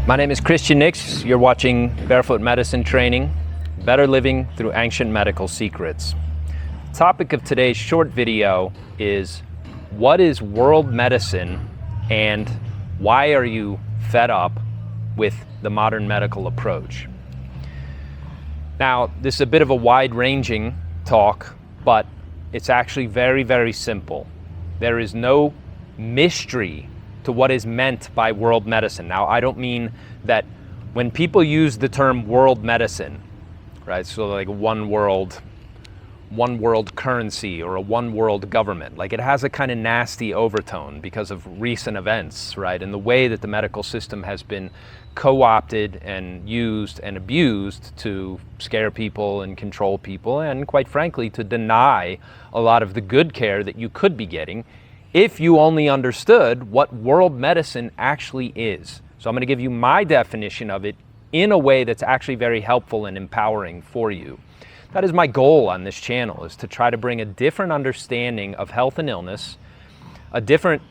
My name is Christian Nix. You're watching Barefoot Medicine Training, Better Living Through Ancient Medical Secrets. The topic of today's short video is, what is world medicine and why are you fed up with the modern medical approach? Now, this is a bit of a wide-ranging talk, but it's actually very, very simple. There is no mystery to what is meant by world medicine. Now, I don't mean that when people use the term world medicine, right, so like one world currency or a one world government, like it has a kind of nasty overtone because of recent events, right, and the way that the medical system has been co-opted and used and abused to scare people and control people, and quite frankly to deny a lot of the good care that you could be getting if you only understood what world medicine actually is. So I'm going to give you my definition of it in a way that's actually very helpful and empowering for you. That is my goal on this channel, is to try to bring a different understanding of health and illness, a different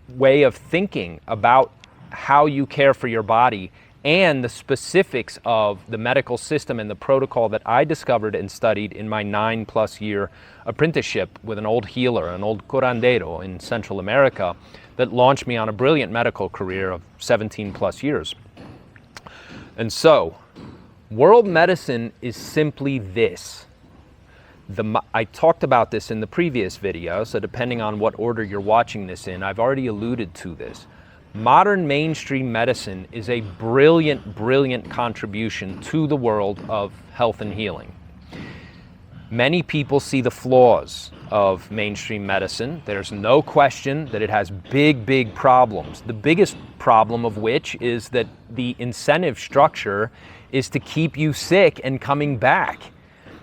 way of thinking about how you care for your body, and the specifics of the medical system and the protocol that I discovered and studied in my 9+ year apprenticeship with an old healer, an old curandero in Central America, that launched me on a brilliant medical career of 17+ years. And so, world medicine is simply this. I talked about this in the previous video, so depending on what order you're watching this in, I've already alluded to this. Modern mainstream medicine is a brilliant, brilliant contribution to the world of health and healing. Many people see the flaws of mainstream medicine. There's no question that it has big, big problems. The biggest problem of which is that the incentive structure is to keep you sick and coming back.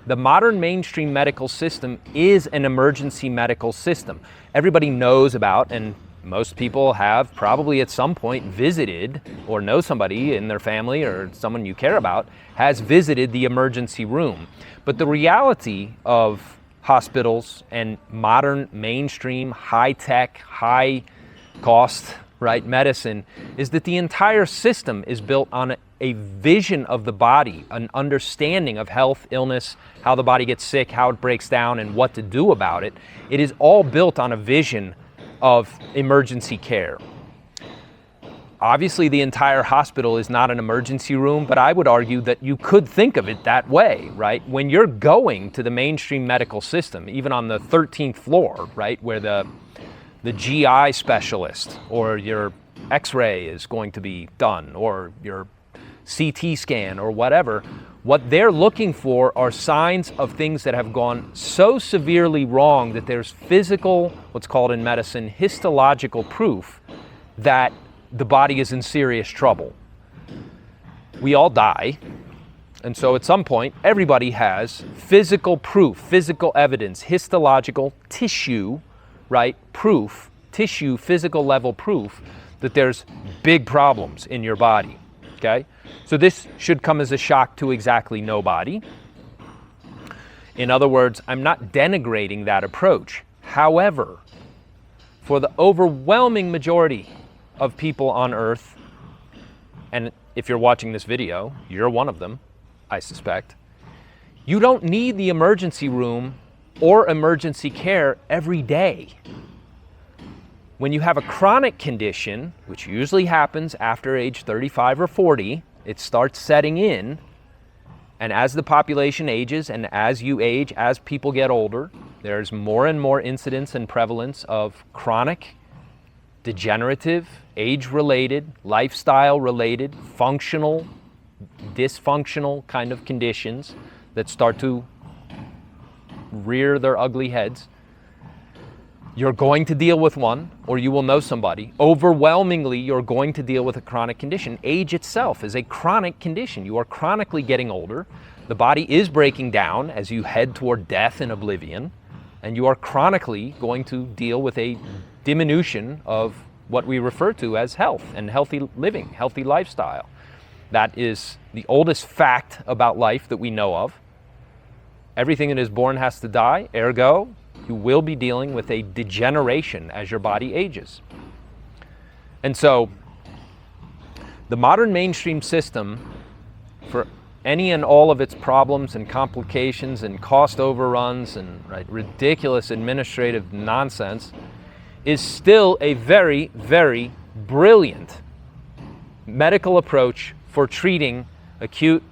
The modern mainstream medical system is an emergency medical system. Everybody knows about, and most people have probably at some point visited or know somebody in their family or someone you care about has visited the emergency room. But the reality of hospitals and modern mainstream high-tech, high-cost, right, medicine is that the entire system is built on a vision of the body, an understanding of health, illness, how the body gets sick, how it breaks down, and what to do about it. It is all built on a vision of emergency care. Obviously, the entire hospital is not an emergency room, but I would argue that you could think of it that way, right? When you're going to the mainstream medical system, even on the 13th floor, right, where the GI specialist or your X-ray is going to be done, or your CT scan or whatever, what they're looking for are signs of things that have gone so severely wrong that there's physical, what's called in medicine, histological proof that the body is in serious trouble. We all die, and so at some point everybody has physical proof, physical evidence, histological tissue, right, proof, tissue, physical level proof that there's big problems in your body. Okay? So this should come as a shock to exactly nobody. In other words, I'm not denigrating that approach. However, for the overwhelming majority of people on Earth, and if you're watching this video, you're one of them, I suspect, you don't need the emergency room or emergency care every day. When you have a chronic condition, which usually happens after age 35 or 40, it starts setting in, and as the population ages and as you age, as people get older, there's more and more incidence and prevalence of chronic, degenerative, age-related, lifestyle-related, functional, dysfunctional kind of conditions that start to rear their ugly heads. You're going to deal with one, or you will know somebody. Overwhelmingly, you're going to deal with a chronic condition. Age itself is a chronic condition. You are chronically getting older. The body is breaking down as you head toward death and oblivion, and you are chronically going to deal with a diminution of what we refer to as health and healthy living, healthy lifestyle. That is the oldest fact about life that we know of. Everything that is born has to die, ergo, you will be dealing with a degeneration as your body ages. And so The modern mainstream system, for any and all of its problems and complications and cost overruns and ridiculous administrative nonsense, is still a very, very brilliant medical approach for treating acute,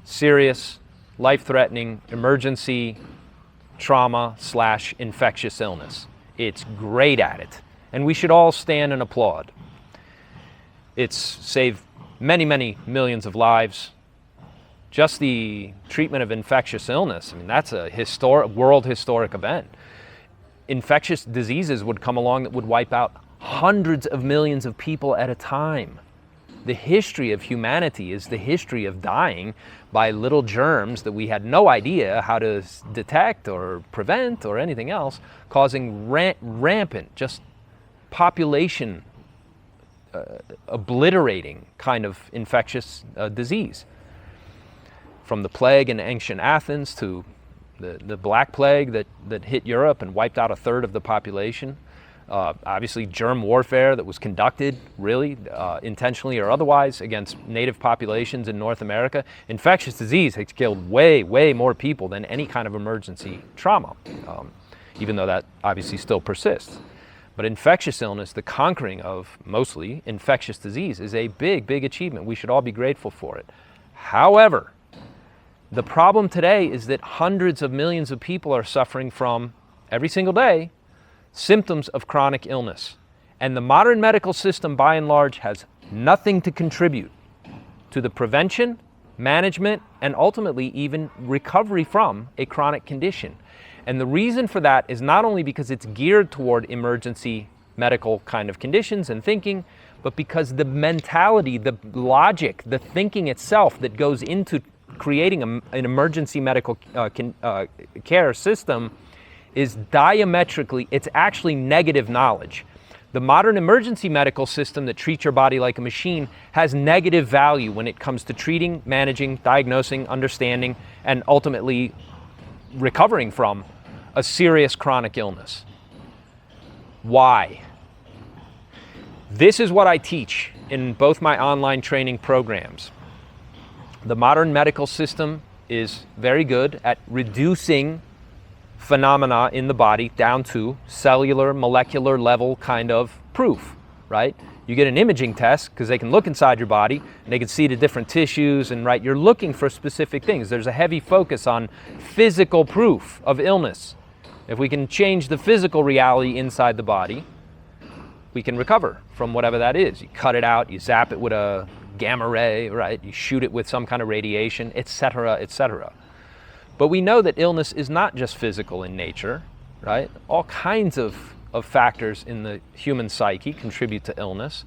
serious, life-threatening, emergency, trauma/infectious illness. It's great at it, and we should all stand and applaud. It's saved many, many millions of lives. Just the treatment of infectious illness, I mean, that's a world historic event. Infectious diseases would come along that would wipe out hundreds of millions of people at a time. The history of humanity is the history of dying by little germs that we had no idea how to detect or prevent or anything else, causing rampant, just population obliterating kind of infectious disease. From the plague in ancient Athens to the Black Plague that hit Europe and wiped out a third of the population. Obviously germ warfare that was conducted really intentionally or otherwise against native populations in North America. Infectious disease has killed way, way more people than any kind of emergency trauma, even though that obviously still persists. But infectious illness, the conquering of mostly infectious disease, is a big, big achievement. We should all be grateful for it. However, the problem today is that hundreds of millions of people are suffering from, every single day, symptoms of chronic illness. And the modern medical system, by and large, has nothing to contribute to the prevention, management, and ultimately even recovery from a chronic condition. And the reason for that is not only because it's geared toward emergency medical kind of conditions and thinking, but because the mentality, the logic, the thinking itself that goes into creating an emergency medical care system is diametrically, it's actually negative knowledge. The modern emergency medical system that treats your body like a machine has negative value when it comes to treating, managing, diagnosing, understanding, and ultimately recovering from a serious chronic illness. Why? This is what I teach in both my online training programs. The modern medical system is very good at reducing phenomena in the body down to cellular, molecular level kind of proof, right? You get an imaging test because they can look inside your body and they can see the different tissues and you're looking for specific things. There's a heavy focus on physical proof of illness. If we can change the physical reality inside the body, we can recover from whatever that is. You cut it out, you zap it with a gamma ray, right? You shoot it with some kind of radiation, etc., etc. But we know that illness is not just physical in nature, right? All kinds of factors in the human psyche contribute to illness.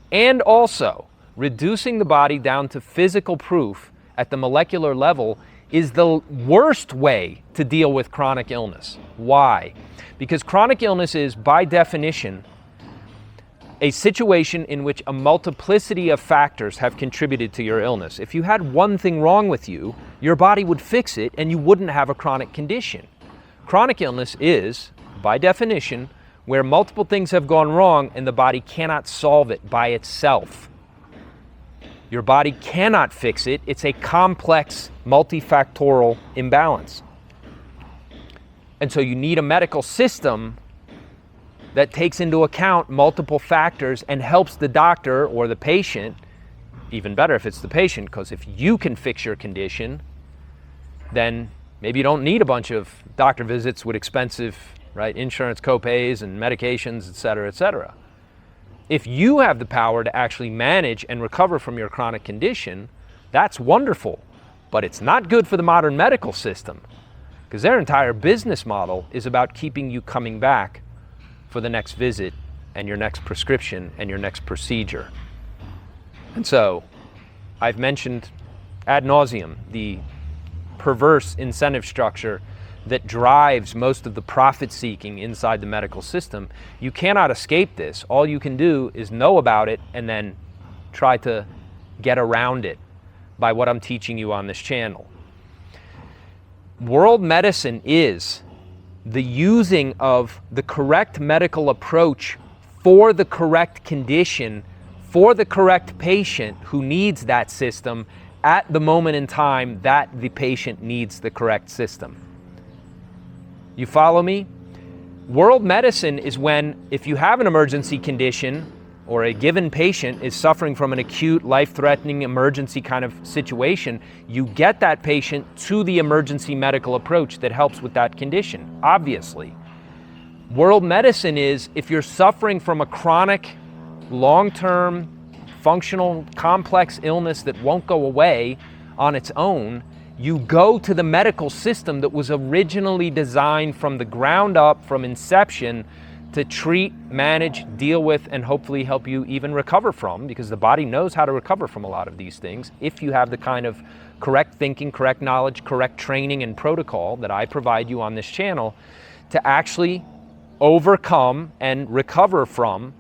And also, reducing the body down to physical proof at the molecular level is the worst way to deal with chronic illness. Why? Because chronic illness is, by definition, a situation in which a multiplicity of factors have contributed to your illness. If you had one thing wrong with you, your body would fix it and you wouldn't have a chronic condition. Chronic illness is, by definition, where multiple things have gone wrong and the body cannot solve it by itself. Your body cannot fix it. It's a complex, multifactorial imbalance. And so you need a medical system that takes into account multiple factors and helps the doctor or the patient, even better if it's the patient, because if you can fix your condition, then maybe you don't need a bunch of doctor visits with expensive, insurance copays and medications, et cetera, et cetera. If you have the power to actually manage and recover from your chronic condition, that's wonderful, but it's not good for the modern medical system because their entire business model is about keeping you coming back for the next visit and your next prescription and your next procedure. And so I've mentioned ad nauseum the perverse incentive structure that drives most of the profit seeking inside the medical system. You cannot escape this. All you can do is know about it and then try to get around it by what I'm teaching you on this channel. World medicine is the using of the correct medical approach for the correct condition for the correct patient who needs that system at the moment in time that the patient needs the correct system. You follow me? World medicine is when, if you have an emergency condition or a given patient is suffering from an acute, life-threatening emergency kind of situation, you get that patient to the emergency medical approach that helps with that condition, obviously. World medicine is if you're suffering from a chronic, long-term, functional, complex illness that won't go away on its own, you go to the medical system that was originally designed from the ground up, from inception, to treat, manage, deal with, and hopefully help you even recover from, because the body knows how to recover from a lot of these things if you have the kind of correct thinking, correct knowledge, correct training and protocol that I provide you on this channel to actually overcome and recover from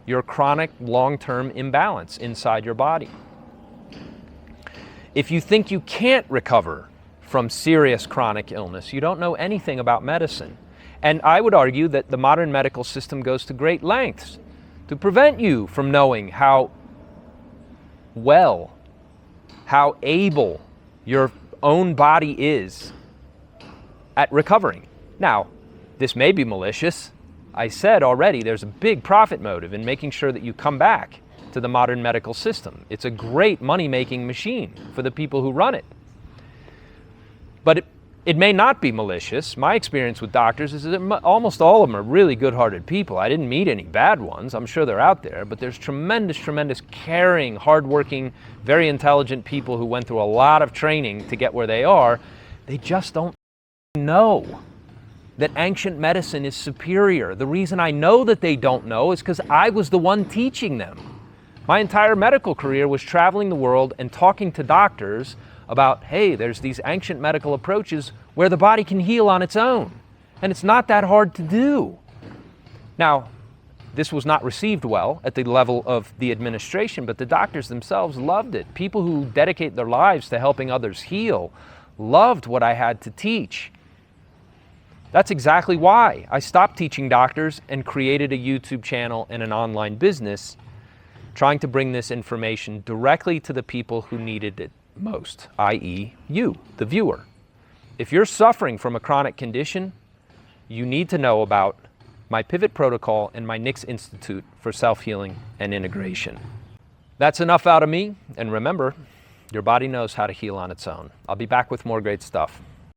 your chronic long-term imbalance inside your body. If you think you can't recover from serious chronic illness, you don't know anything about medicine. And I would argue that the modern medical system goes to great lengths to prevent you from knowing how well, how able your own body is at recovering. Now, this may be malicious. I said already there's a big profit motive in making sure that you come back to the modern medical system. It's a great money-making machine for the people who run it. But it may not be malicious. My experience with doctors is that almost all of them are really good-hearted people. I didn't meet any bad ones. I'm sure they're out there, but there's tremendous, caring, hardworking, very intelligent people who went through a lot of training to get where they are. They just don't know that ancient medicine is superior. The reason I know that they don't know is because I was the one teaching them. My entire medical career was traveling the world and talking to doctors about, hey, there's these ancient medical approaches where the body can heal on its own. And it's not that hard to do. Now, this was not received well at the level of the administration, but the doctors themselves loved it. People who dedicate their lives to helping others heal loved what I had to teach. That's exactly why I stopped teaching doctors and created a YouTube channel and an online business, trying to bring this information directly to the people who needed it most, i.e. you, the viewer. If you're suffering from a chronic condition, you need to know about my Pivot Protocol and my Nix Institute for Self-Healing and Integration. That's enough out of me, and remember, your body knows how to heal on its own. I'll be back with more great stuff.